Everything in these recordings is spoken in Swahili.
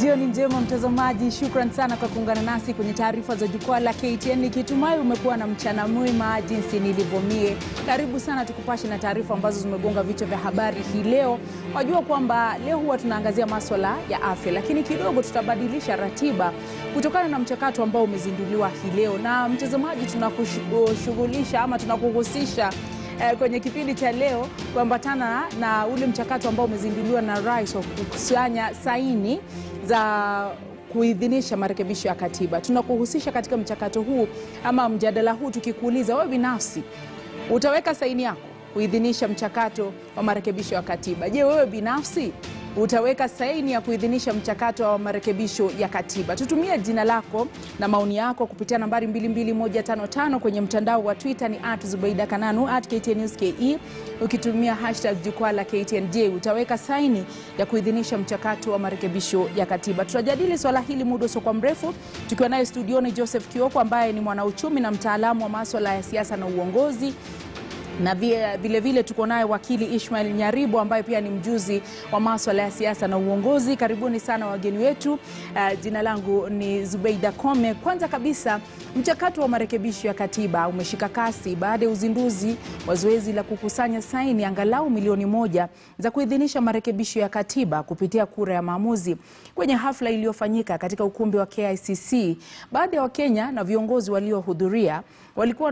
Jioni njema mtazamaji, shukran sana kwa kuungana nasi kwenye taarifa za jukwaa la KTN. Nikitumai umekuwa na mchana mwema jinsi nilivyomie. Karibu sana tukupashe na taarifa ambazo zimegonga vichwa vya habari hii leo. Wajua kwamba leo huwa tunaangazia masuala ya afya, lakini kidogo tutabadilisha ratiba kutokana na mchakato ambao umezinduliwa hii leo. Na mtazamaji, tunakushughulisha ama tunakuhusisha kwenye kipindi cha leo kuambatana na ule mchakato ambao umezinduliwa na Rais wa kukusanya saini za kuidhinisha marekebisho ya katiba. Tunakuhusisha katika mchakato huu ama mjadala huu tukikuuliza wewe binafsi utaweka saini yako kuidhinisha mchakato wa marekebisho ya katiba. Je, wewe binafsi utaweka saini ya kuidhinisha mchakato wa marekebisho ya katiba? Tutumie jina lako na maoni yako kupitia nambari 22155 kwenye mtandao wa Twitter ni @zubaidakananu @ktnewske, ukitumia hashtag jukwaa la KTN. Je, utaweka saini ya kuidhinisha mchakato wa marekebisho ya katiba? Tutajadili swala hili muda usio mrefu tukiwa naye studioni Joseph Kioko ambaye ni mwanauchumi na mtaalamu wa masuala ya siasa na uongozi. Na vile vile tuko naye wakili Ishmael Nyaribo ambaye pia ni mjuzi wa masuala ya siasa na uongozi. Karibuni sana wageni wetu. Jina langu ni Zubeida Kome. Kwanza kabisa, mchakato wa marekebisho ya katiba umeshika kasi baada ya uzinduzi wa zoezi la kukusanya saini angalau milioni 1 za kuidhinisha marekebisho ya katiba kupitia kura ya maamuzi kwenye hafla iliyofanyika katika ukumbi wa KICC. Baadhi ya Wakenya na viongozi waliohudhuria walikuwa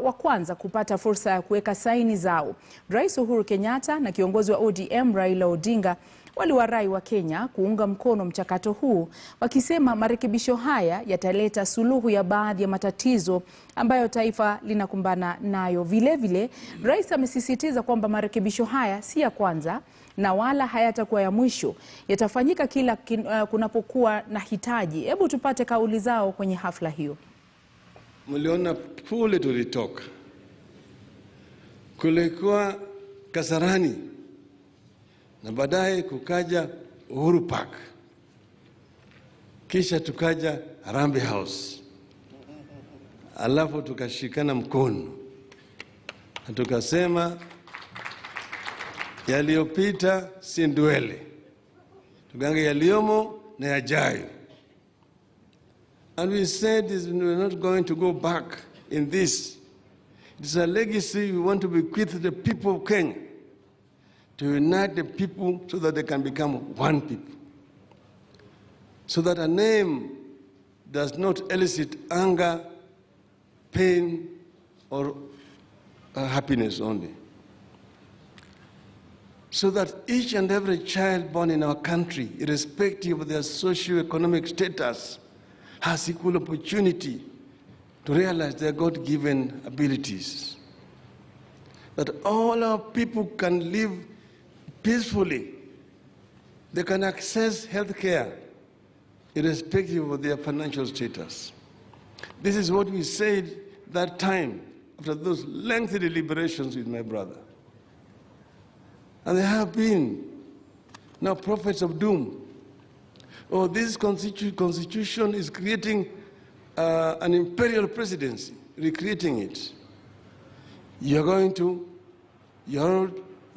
wa kwanza kupata fursa ya kuweka saini zao. Rais Uhuru Kenyatta na kiongozi wa ODM Raila Odinga waliwarai wa Kenya kuunga mkono mchakato huu, wakisema marekebisho haya yataleta suluhu ya baadhi ya matatizo ambayo taifa linakumbana nayo. Vile vile, rais amesisitiza kwamba marekebisho haya si ya kwanza na wala hayatakuwa ya mwisho. Yatafanyika kila kunapokuwa na hitaji. Hebu tupate kauli zao kwenye hafla hiyo. Mliona kule tulitoka, kulikuwa Kasarani na baadaye kukaja Uhuru Park, kisha tukaja Harambee House, alafu tukashikana mkono na tukasema yaliyopita si ndwele, tugange yaliyomo na yajayo. And we said we're not going to go back in this. It's a legacy we want to bequeath the people of Kenya, to unite the people so that they can become one people, so that a name does not elicit anger, pain, or happiness only. So that each and every child born in our country, irrespective of their socio-economic status, has equal opportunity to realize their God-given abilities. That all our people can live peacefully. They can access health care irrespective of their financial status. This is what we said that time after those lengthy deliberations with my brother. And there have been now prophets of doom. Oh, this constitution is creating an imperial presidency, recreating it. You're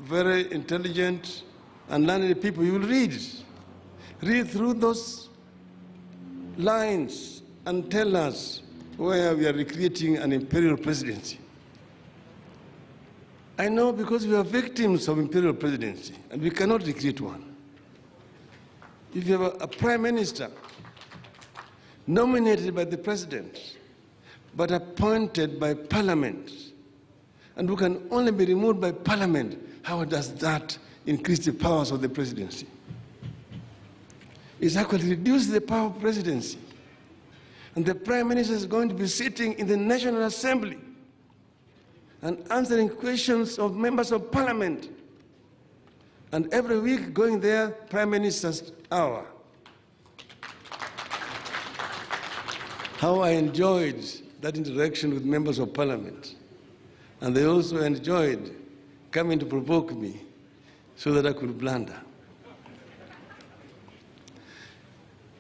very intelligent and learned people. You will read through those lines and tell us where we are recreating an imperial presidency. I know, because we are victims of imperial presidency and we cannot recreate one. If you have a prime minister nominated by the president, but appointed by parliament, and who can only be removed by parliament, how does that increase the powers of the presidency? It's actually reduced the power of presidency. And the prime minister is going to be sitting in the National Assembly and answering questions of members of parliament. And every week going there, prime minister's hour. How I enjoyed that interaction with members of parliament. And they also enjoyed coming to provoke me so that I could blunder.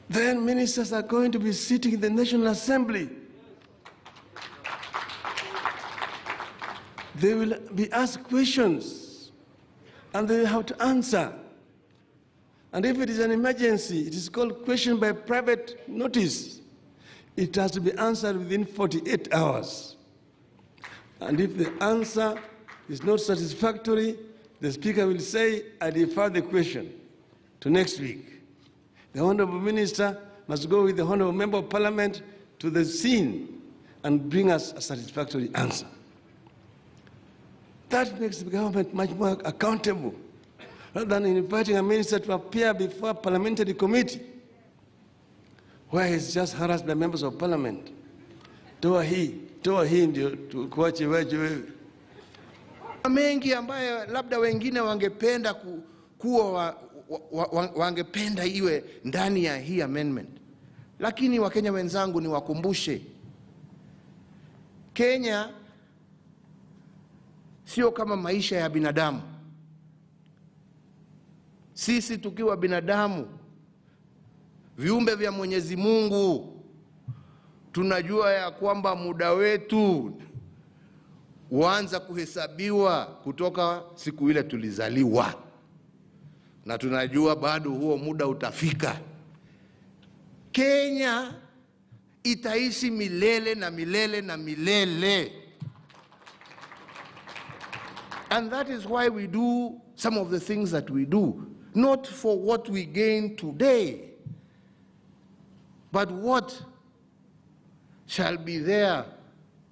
Then ministers are going to be sitting in the National Assembly. They will be asked questions and they will have to answer. And if it is an emergency, it is called question by private notice. It has to be answered within 48 hours. And if the answer is not satisfactory, the Speaker will say, I defer the question to next week. The Honorable Minister must go with the Honorable Member of Parliament to the scene and bring us a satisfactory answer. That makes the government much more accountable, rather than inviting a minister to appear before a parliamentary committee where he's just harassed by members of parliament. Toa hii ndio kuache wewe. Mengi ambayo labda wengine wangependa wangependa iwe ndani ya hii amendment. Lakini Wakenya wenzangu, ni wakumbushe, Kenya sio kama maisha ya binadamu. Sisi tukiwa binadamu, viumbe vya Mwenyezi Mungu, tunajua ya kwamba muda wetu huanza kuhesabiwa kutoka siku ile tulizaliwa, na tunajua bado huo muda utafika. Kenya itaishi milele na milele na milele. And that is why we do some of the things that we do, not for what we gain today, but what shall be there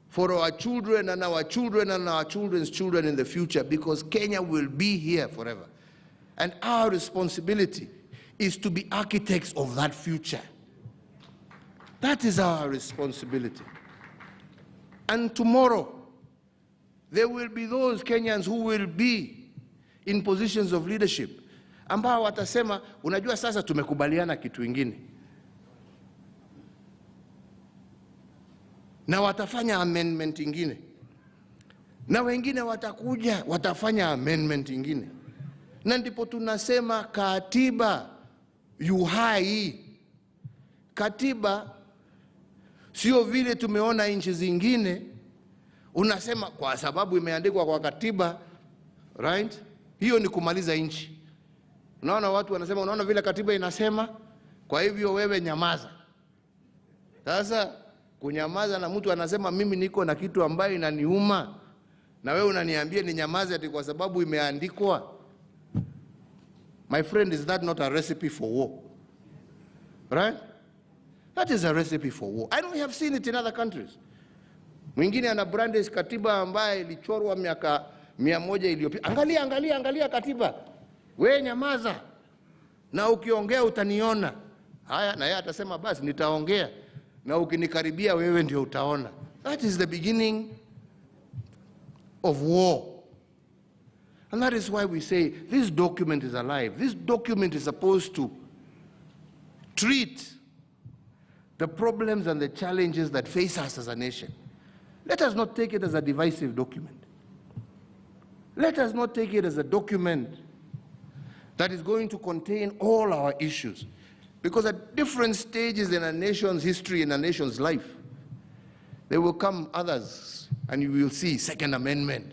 for our children and our children and our children's children in the future, because Kenya will be here forever. And our responsibility is to be architects of that future. That is our responsibility. And tomorrow, there will be those Kenyans who will be in positions of leadership ambao watasema, unajua sasa tumekubaliana kitu ingine, na watafanya amendment ingine, na wengine watakuja watafanya amendment ingine. Na ndipo tunasema katiba yu hai. Katiba sio vile tumeona nchi zingine, unasema kwa sababu imeandikwa kwa katiba, right? Hiyo ni kumaliza nchi. Unaona watu wanasema, unaona vile katiba inasema, kwa hivyo wewe nyamaza. Sasa kunyamaza na mtu anasema mimi niko na kitu ambayo inaniuma, na wewe unaniambia ni nyamaze ati kwa sababu imeandikwa. My friend, is that not a recipe for war? Right? That is a recipe for war. And we have seen it in other countries. Mwingine ana brandish katiba ambaye ilichorwa miaka 100 iliyopita. Angalia katiba. Wewe nyamaza, na ukiongea utaniona. Haya, na yeye atasema basi nitaongea, na ukinikaribia wewe ndio utaona. That is the beginning of war. And that is why we say this document is alive. This document is supposed to treat the problems and the challenges that face us as a nation. Let us not take it as a divisive document. Let us not take it as a document that is going to contain all our issues. Because at different stages in a nation's history, in a nation's life, there will come others, and you will see Second Amendment,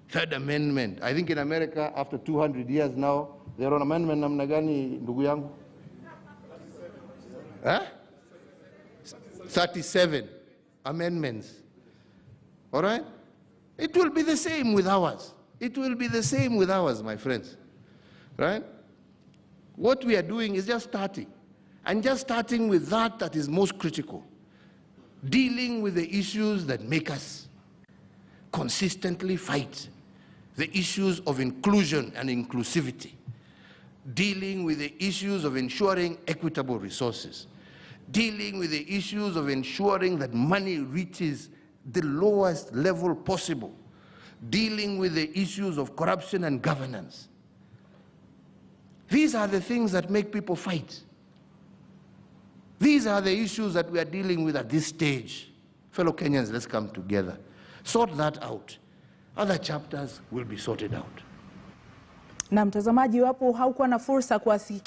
Third Amendment. I think in America, after 200 years now, they're on amendment namna gani, ndugu yangu? 37 amendments. All right? It will be the same with ours. It will be the same with ours, my friends. Right? What we are doing is just starting. And just starting with that is most critical. Dealing with the issues that make us consistently fight. The issues of inclusion and inclusivity. Dealing with the issues of ensuring equitable resources. Dealing with the issues of ensuring that money reaches the lowest level possible. Dealing with the issues of corruption and governance. These are the things that make people fight. These are the issues that we are dealing with at this stage. Fellow Kenyans, let's come together. Sort that out. Other chapters will be sorted out. Na mtazamaji, wapo haukuwa na fursa kuwasikiza